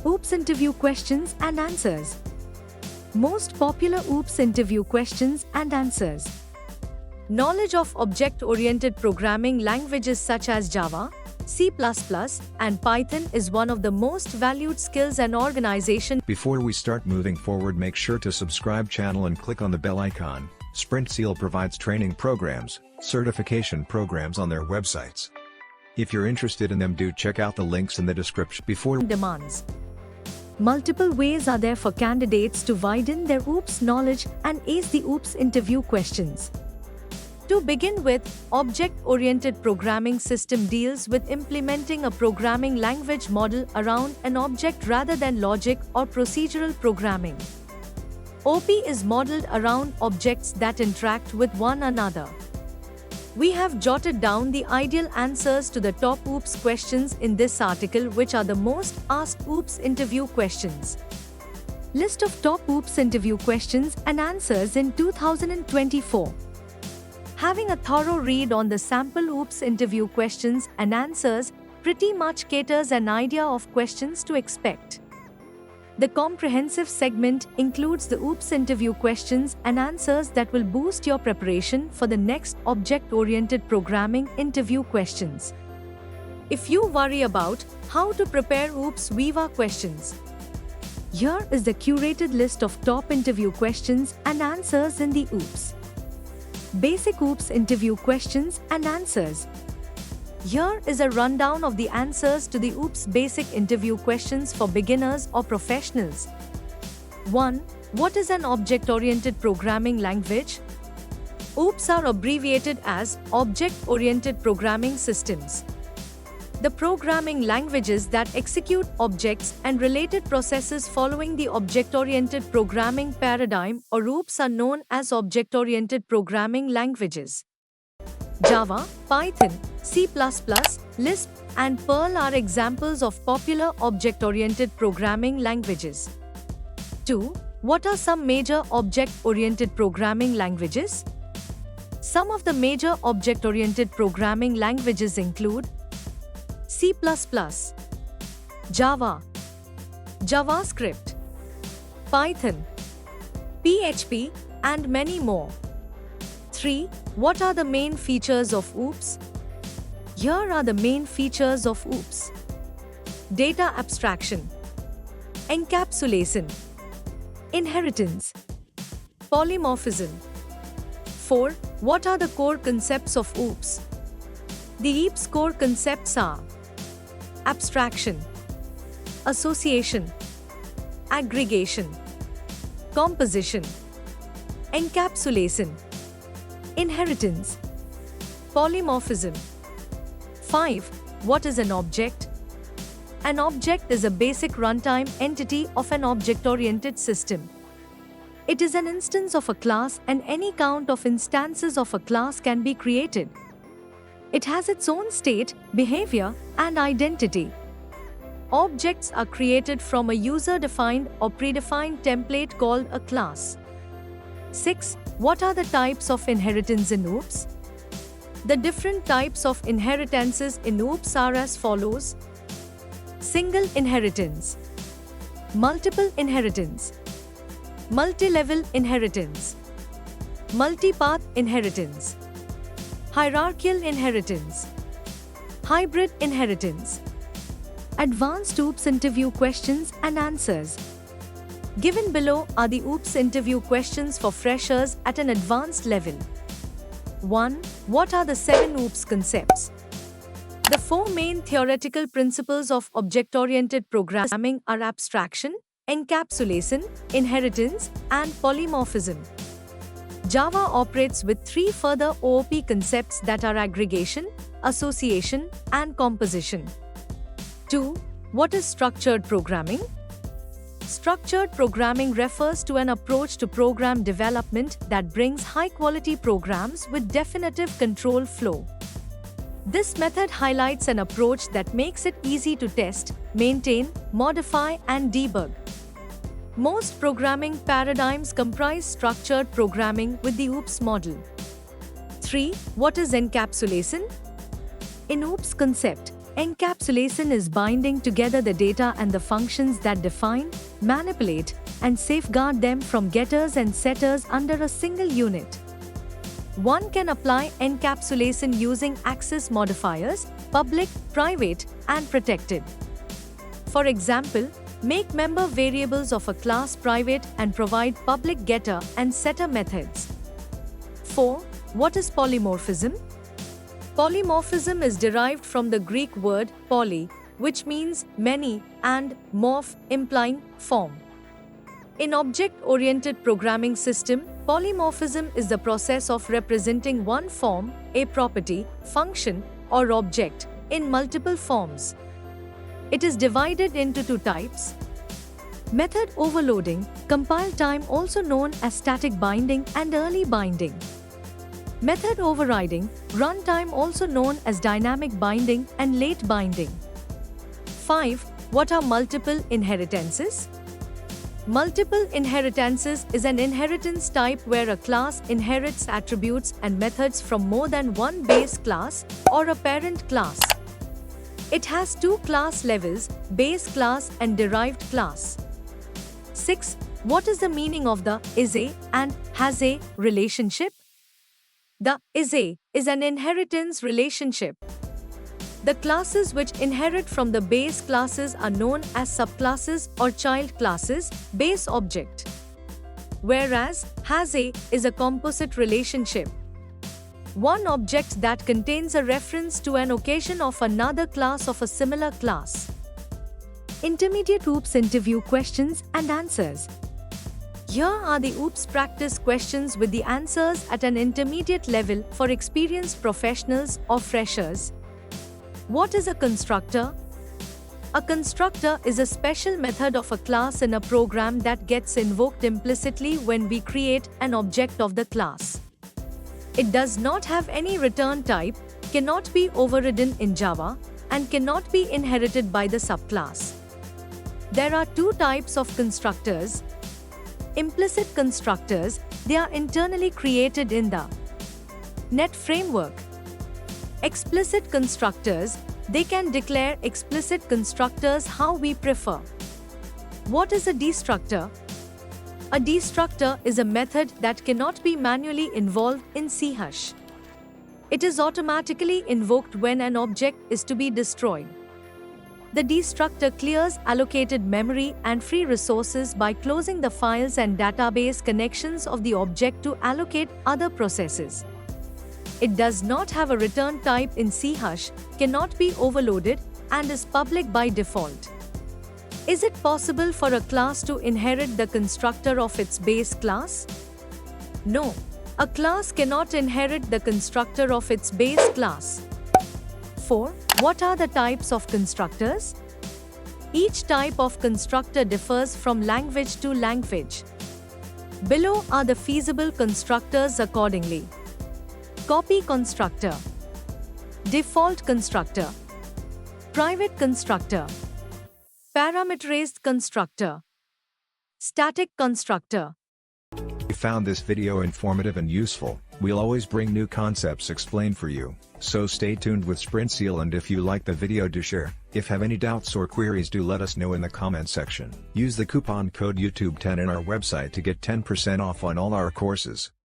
OOPS interview questions and answers. Most popular OOPS interview questions and answers. Knowledge of object-oriented programming languages such as Java, C++, and Python is one of the most valued skills an organization. Before we start moving forward, make sure to subscribe channel and click on the bell icon. Sprintzeal provides training programs, certification programs on their websites. If you're interested in them, do check out the links in the description. Demands. Multiple ways are there for candidates to widen their OOPS knowledge and ace the OOPS interview questions. To begin with, object-oriented programming system deals with implementing a programming language model around an object rather than logic or procedural programming. OP is modeled around objects that interact with one another. We have jotted down the ideal answers to the top OOPS questions in this article, which are the most asked OOPS interview questions. List of top OOPS interview questions and answers in 2024. Having a thorough read on the sample OOPS interview questions and answers pretty much caters an idea of questions to expect. The comprehensive segment includes the OOPS interview questions and answers that will boost your preparation for the next object-oriented programming interview questions. If you worry about how to prepare OOPS Viva questions, here is the curated list of top interview questions and answers in the OOPS. Basic OOPS interview questions and answers. Here is a rundown of the answers to the OOPS basic interview questions for beginners or professionals. 1. What is an object-oriented programming language? OOPS are abbreviated as Object-Oriented Programming Systems. The programming languages that execute objects and related processes following the object-oriented programming paradigm or OOPS are known as object-oriented programming languages. Java, Python, C++, Lisp, and Perl are examples of popular object-oriented programming languages. 2. What are some major object-oriented programming languages? Some of the major object-oriented programming languages include C++, Java, JavaScript, Python, PHP, and many more. 3. What are the main features of OOPS? Here are the main features of OOPS. Data abstraction, encapsulation, inheritance, polymorphism. 4. What are the core concepts of OOPS? The OOPS core concepts are abstraction, association, aggregation, composition, encapsulation, inheritance, polymorphism. 5. What is an object? An object is a basic runtime entity of an object-oriented system. It is an instance of a class, and any count of instances of a class can be created. It has its own state, behavior, and identity. Objects are created from a user-defined or predefined template called a class. 6. What are the types of inheritance in OOPS? The different types of inheritances in OOPS are as follows: single inheritance, multiple inheritance, multi-level inheritance, multi-path inheritance, hierarchical inheritance, hybrid inheritance. Advanced OOPS interview questions and answers. Given below are the OOPS interview questions for freshers at an advanced level. 1. What are the 7 OOPS concepts? The 4 main theoretical principles of object-oriented programming are abstraction, encapsulation, inheritance, and polymorphism. Java operates with 3 further OOP concepts that are aggregation, association, and composition. 2. What is structured programming? Structured programming refers to an approach to program development that brings high-quality programs with definitive control flow. This method highlights an approach that makes it easy to test, maintain, modify, and debug. Most programming paradigms comprise structured programming with the OOPS model. 3. What is encapsulation? In OOPS concept, Encapsulation is binding together the data and the functions that define, manipulate, and safeguard them from getters and setters under a single unit. One can apply encapsulation using access modifiers, public, private, and protected. For example, make member variables of a class private and provide public getter and setter methods. 4. What is polymorphism? Polymorphism is derived from the Greek word poly, which means many, and morph, implying form. In object-oriented programming system, polymorphism is the process of representing one form, a property, function, or object, in multiple forms. It is divided into two types. Method overloading, compile time also known as static binding and early binding. Method overriding, runtime also known as dynamic binding and late binding. 5. What are multiple inheritances? Multiple inheritances is an inheritance type where a class inherits attributes and methods from more than one base class or a parent class. It has two class levels, base class and derived class. 6. What is the meaning of the is-a and has-a relationship? The is-a is an inheritance relationship. The classes which inherit from the base classes are known as subclasses or child classes, base object. Whereas, has-a is a composite relationship. One object that contains a reference to an occasion of another class of a similar class. Intermediate OOPS interview questions and answers. Here are the OOPS practice questions with the answers at an intermediate level for experienced professionals or freshers. What is a constructor? A constructor is a special method of a class in a program that gets invoked implicitly when we create an object of the class. It does not have any return type, cannot be overridden in Java, and cannot be inherited by the subclass. There are two types of constructors. Implicit constructors, they are internally created in the .NET framework. Explicit constructors, they can declare explicit constructors how we prefer. What is a destructor? A destructor is a method that cannot be manually involved in C#. It is automatically invoked when an object is to be destroyed. The destructor clears allocated memory and free resources by closing the files and database connections of the object to allocate other processes. It does not have a return type in C#, cannot be overloaded, and is public by default. Is it possible for a class to inherit the constructor of its base class? No, a class cannot inherit the constructor of its base class. 4. What are the types of constructors? Each type of constructor differs from language to language. Below are the feasible constructors accordingly. Copy constructor, default constructor, private constructor, parameterized constructor, static constructor. If you found this video informative and useful, we'll always bring new concepts explained for you, so stay tuned with Sprintzeal, and if you like the video, do share. If have any doubts or queries, do let us know in the comment section. Use the coupon code YouTube10 in our website to get 10% off on all our courses.